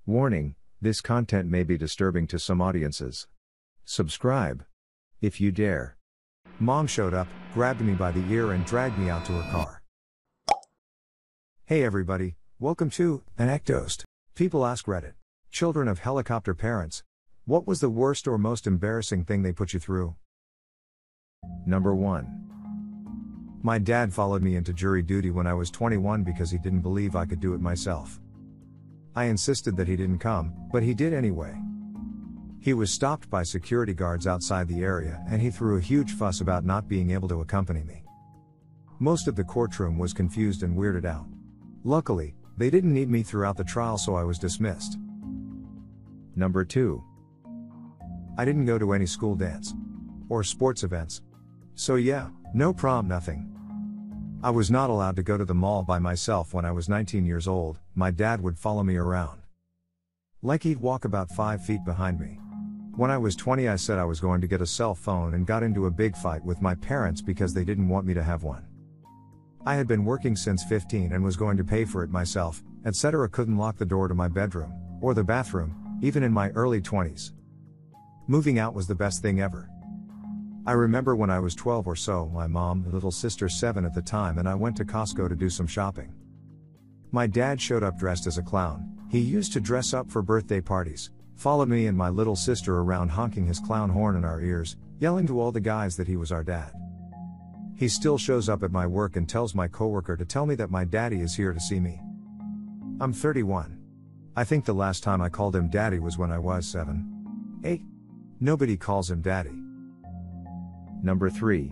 Warning, this content may be disturbing to some audiences. Subscribe. If you dare. Mom showed up, grabbed me by the ear and dragged me out to her car. Hey everybody, welcome to ANECDOSED. People ask Reddit. Children of helicopter parents. What was the worst or most embarrassing thing they put you through? Number 1. My dad followed me into jury duty when I was 21 because he didn't believe I could do it myself. I insisted that he didn't come, but he did anyway. He was stopped by security guards outside the area and he threw a huge fuss about not being able to accompany me. Most of the courtroom was confused and weirded out. Luckily, they didn't need me throughout the trial, so I was dismissed. Number 2. I didn't go to any school dance or sports events. So yeah, no prom, nothing. I was not allowed to go to the mall by myself when I was 19 years old. My dad would follow me around. Like he'd walk about 5 feet behind me. When I was 20, I said I was going to get a cell phone and got into a big fight with my parents because they didn't want me to have one. I had been working since 15 and was going to pay for it myself, etc. Couldn't lock the door to my bedroom, or the bathroom, even in my early 20s. Moving out was the best thing ever. I remember when I was 12 or so, my mom, little sister 7 at the time, and I went to Costco to do some shopping. My dad showed up dressed as a clown. He used to dress up for birthday parties, followed me and my little sister around honking his clown horn in our ears, yelling to all the guys that he was our dad. He still shows up at my work and tells my coworker to tell me that my daddy is here to see me. I'm 31. I think the last time I called him daddy was when I was 7. 8. Nobody calls him daddy. Number 3.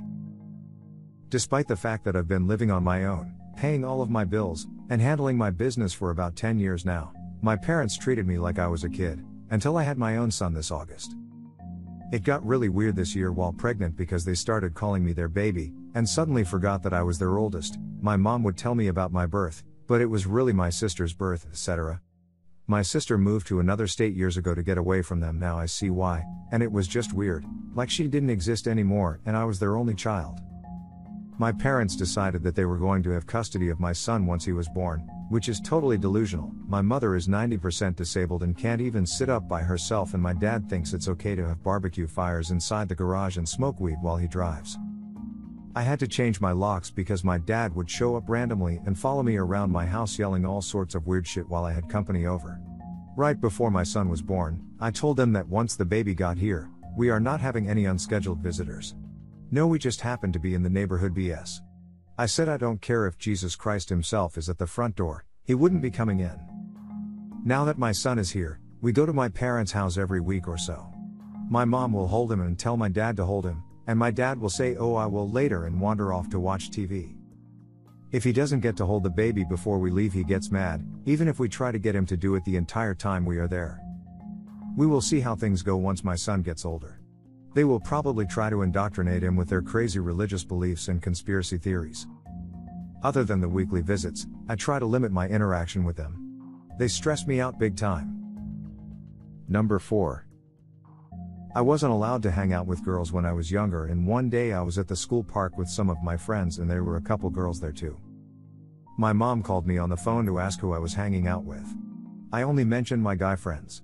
Despite the fact that I've been living on my own, paying all of my bills, and handling my business for about 10 years now, my parents treated me like I was a kid, until I had my own son this August. It got really weird this year while pregnant because they started calling me their baby, and suddenly forgot that I was their oldest. My mom would tell me about my birth, but it was really my sister's birth, etc. My sister moved to another state years ago to get away from them. Now I see why, and it was just weird, like she didn't exist anymore and I was their only child. My parents decided that they were going to have custody of my son once he was born, which is totally delusional. My mother is 90% disabled and can't even sit up by herself, and my dad thinks it's okay to have barbecue fires inside the garage and smoke weed while he drives. I had to change my locks because my dad would show up randomly and follow me around my house yelling all sorts of weird shit while I had company over. Right before my son was born, I told them that once the baby got here, we are not having any unscheduled visitors. No, we just happen to be in the neighborhood BS. I said I don't care if Jesus Christ himself is at the front door, he wouldn't be coming in. Now that my son is here, we go to my parents' house every week or so. My mom will hold him and tell my dad to hold him, and my dad will say, "Oh, I will later," and wander off to watch TV. If he doesn't get to hold the baby before we leave, he gets mad, even if we try to get him to do it the entire time we are there. We will see how things go once my son gets older. They will probably try to indoctrinate him with their crazy religious beliefs and conspiracy theories. Other than the weekly visits, I try to limit my interaction with them. They stress me out big time. Number 4. I wasn't allowed to hang out with girls when I was younger, and one day I was at the school park with some of my friends and there were a couple girls there too. My mom called me on the phone to ask who I was hanging out with. I only mentioned my guy friends.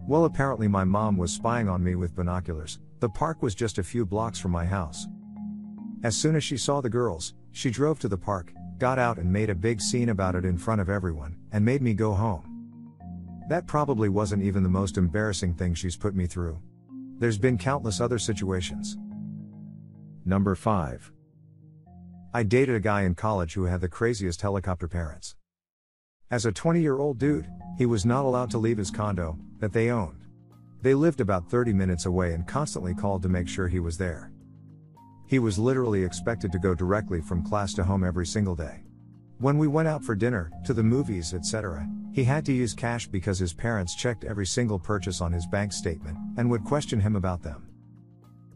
Well, apparently my mom was spying on me with binoculars. The park was just a few blocks from my house. As soon as she saw the girls, she drove to the park, got out and made a big scene about it in front of everyone, and made me go home. That probably wasn't even the most embarrassing thing she's put me through. There's been countless other situations. Number 5. I dated a guy in college who had the craziest helicopter parents. As a 20-year-old dude, he was not allowed to leave his condo, that they owned. They lived about 30 minutes away and constantly called to make sure he was there. He was literally expected to go directly from class to home every single day. When we went out for dinner, to the movies, etc., he had to use cash because his parents checked every single purchase on his bank statement and would question him about them.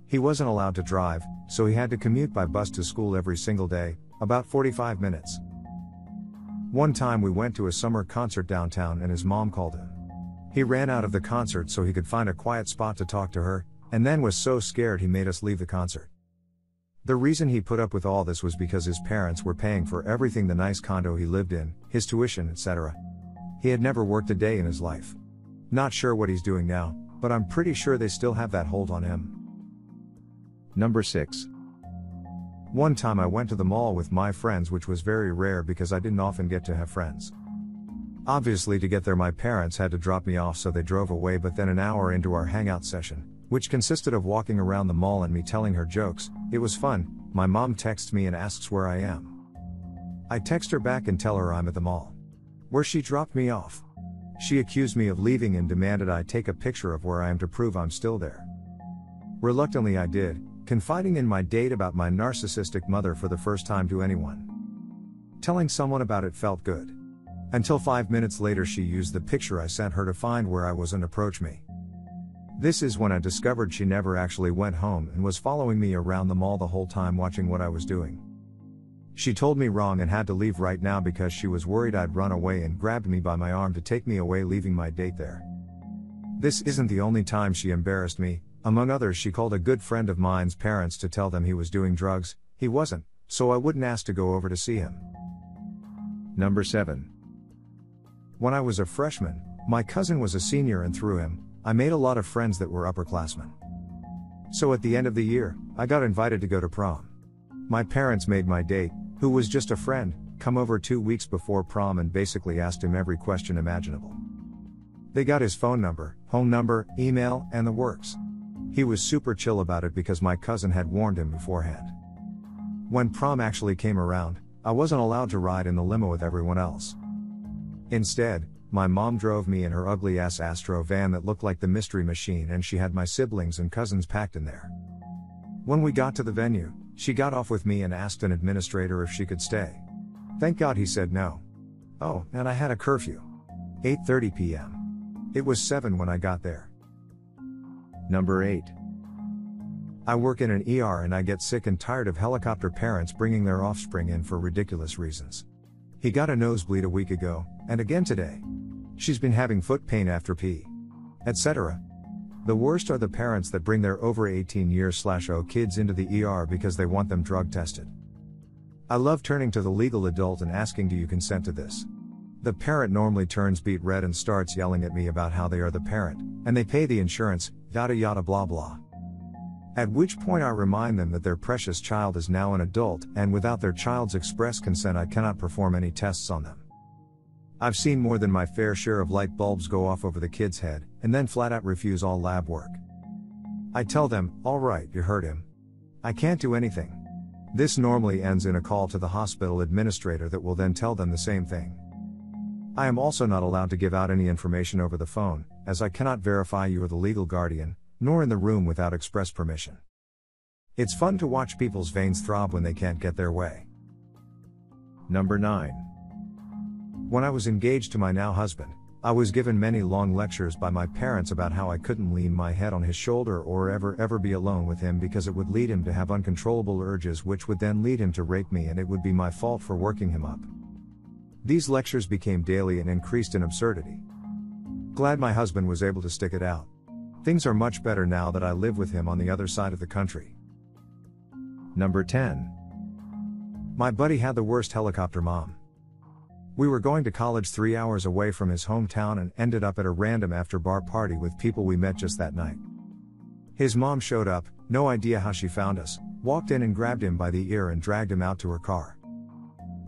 He wasn't allowed to drive, so he had to commute by bus to school every single day, about 45 minutes. One time we went to a summer concert downtown and his mom called him. He ran out of the concert so he could find a quiet spot to talk to her, and then was so scared he made us leave the concert. The reason he put up with all this was because his parents were paying for everything: the nice condo he lived in, his tuition, etc. He had never worked a day in his life. Not sure what he's doing now, but I'm pretty sure they still have that hold on him. Number 6. One time I went to the mall with my friends, which was very rare because I didn't often get to have friends. Obviously, to get there my parents had to drop me off, so they drove away, but then an hour into our hangout session, which consisted of walking around the mall and me telling her jokes, it was fun, my mom texts me and asks where I am. I text her back and tell her I'm at the mall, where she dropped me off. She accused me of leaving and demanded I take a picture of where I am to prove I'm still there. Reluctantly I did, confiding in my date about my narcissistic mother for the first time to anyone. Telling someone about it felt good. Until 5 minutes later she used the picture I sent her to find where I was and approach me. This is when I discovered she never actually went home and was following me around the mall the whole time, watching what I was doing. She told me wrong and had to leave right now because she was worried I'd run away, and grabbed me by my arm to take me away, leaving my date there. This isn't the only time she embarrassed me. Among others, she called a good friend of mine's parents to tell them he was doing drugs. He wasn't, so I wouldn't ask to go over to see him. Number 7. When I was a freshman, my cousin was a senior, and through him, I made a lot of friends that were upperclassmen. So at the end of the year, I got invited to go to prom. My parents made my date, who was just a friend, come over 2 weeks before prom and basically asked him every question imaginable. They got his phone number, home number, email, and the works. He was super chill about it because my cousin had warned him beforehand. When prom actually came around, I wasn't allowed to ride in the limo with everyone else. Instead, my mom drove me in her ugly-ass Astro van that looked like the Mystery Machine, and she had my siblings and cousins packed in there. When we got to the venue, she got off with me and asked an administrator if she could stay. Thank God he said no. Oh, and I had a curfew. 8:30 p.m. It was 7 when I got there. Number 8. I work in an ER and I get sick and tired of helicopter parents bringing their offspring in for ridiculous reasons. He got a nosebleed a week ago, and again today. She's been having foot pain after pee, etc. The worst are the parents that bring their over 18-year/old kids into the ER because they want them drug tested. I love turning to the legal adult and asking, do you consent to this? The parent normally turns beet red and starts yelling at me about how they are the parent, and they pay the insurance, yada yada blah blah. At which point I remind them that their precious child is now an adult, and without their child's express consent I cannot perform any tests on them. I've seen more than my fair share of light bulbs go off over the kid's head, and then flat out refuse all lab work. I tell them, alright, you heard him. I can't do anything. This normally ends in a call to the hospital administrator that will then tell them the same thing. I am also not allowed to give out any information over the phone, as I cannot verify you are the legal guardian, nor in the room without express permission. It's fun to watch people's veins throb when they can't get their way. Number 9. When I was engaged to my now husband, I was given many long lectures by my parents about how I couldn't lean my head on his shoulder or ever be alone with him because it would lead him to have uncontrollable urges, which would then lead him to rape me, and it would be my fault for working him up. These lectures became daily and increased in absurdity. Glad my husband was able to stick it out. Things are much better now that I live with him on the other side of the country. Number 10. My buddy had the worst helicopter mom. We were going to college 3 hours away from his hometown and ended up at a random after-bar party with people we met just that night. His mom showed up, no idea how she found us, walked in and grabbed him by the ear and dragged him out to her car.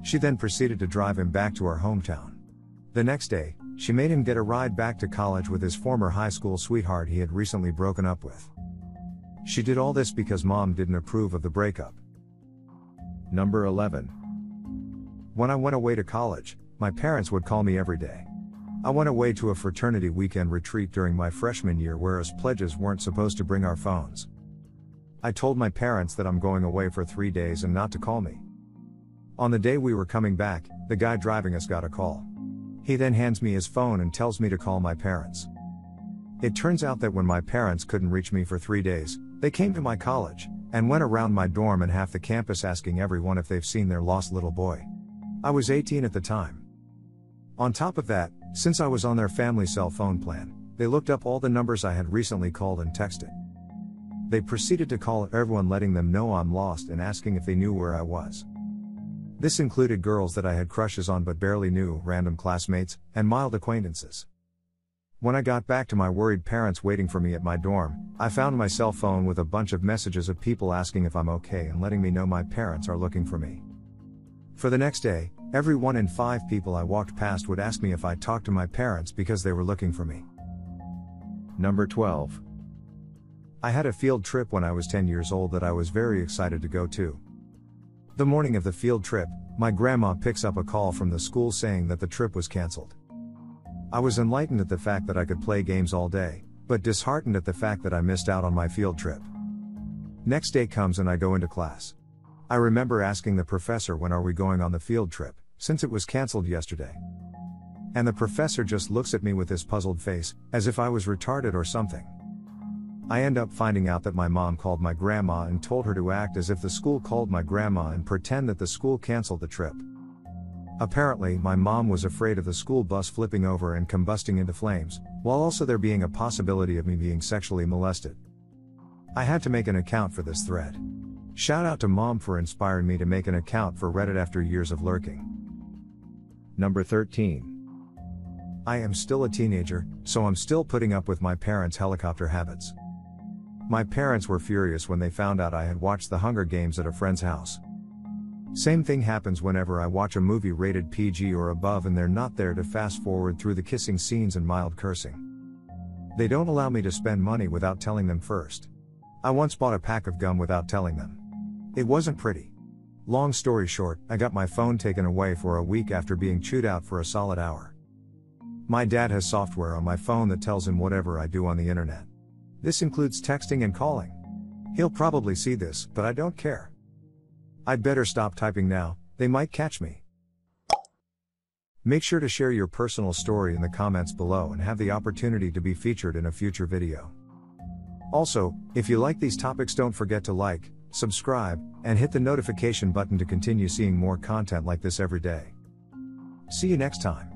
She then proceeded to drive him back to our hometown. The next day, she made him get a ride back to college with his former high school sweetheart he had recently broken up with. She did all this because mom didn't approve of the breakup. Number 11. When I went away to college, my parents would call me every day. I went away to a fraternity weekend retreat during my freshman year where us pledges weren't supposed to bring our phones. I told my parents that I'm going away for 3 days and not to call me. On the day we were coming back, the guy driving us got a call. He then hands me his phone and tells me to call my parents. It turns out that when my parents couldn't reach me for 3 days, they came to my college, and went around my dorm and half the campus asking everyone if they've seen their lost little boy. I was 18 at the time. On top of that, since I was on their family cell phone plan, they looked up all the numbers I had recently called and texted. They proceeded to call everyone letting them know I'm lost and asking if they knew where I was. This included girls that I had crushes on but barely knew, random classmates, and mild acquaintances. When I got back to my worried parents waiting for me at my dorm, I found my cell phone with a bunch of messages of people asking if I'm okay and letting me know my parents are looking for me. For the next day, every 1 in 5 people I walked past would ask me if I talked to my parents because they were looking for me. Number 12. I had a field trip when I was 10 years old that I was very excited to go to. The morning of the field trip, my grandma picks up a call from the school saying that the trip was canceled. I was enlightened at the fact that I could play games all day, but disheartened at the fact that I missed out on my field trip. Next day comes and I go into class. I remember asking the professor, when are we going on the field trip, since it was canceled yesterday. And the professor just looks at me with this puzzled face, as if I was retarded or something. I end up finding out that my mom called my grandma and told her to act as if the school called my grandma and pretend that the school canceled the trip. Apparently, my mom was afraid of the school bus flipping over and combusting into flames, while also there being a possibility of me being sexually molested. I had to make an account for this thread. Shout out to Mom for inspiring me to make an account for Reddit after years of lurking. Number 13. I am still a teenager, so I'm still putting up with my parents' helicopter habits. My parents were furious when they found out I had watched the Hunger Games at a friend's house. Same thing happens whenever I watch a movie rated PG or above and they're not there to fast forward through the kissing scenes and mild cursing. They don't allow me to spend money without telling them first. I once bought a pack of gum without telling them. It wasn't pretty. Long story short, I got my phone taken away for a week after being chewed out for a solid hour. My dad has software on my phone that tells him whatever I do on the internet. This includes texting and calling. He'll probably see this, but I don't care. I'd better stop typing now, they might catch me. Make sure to share your personal story in the comments below and have the opportunity to be featured in a future video. Also, if you like these topics, don't forget to like, subscribe, and hit the notification button to continue seeing more content like this every day. See you next time.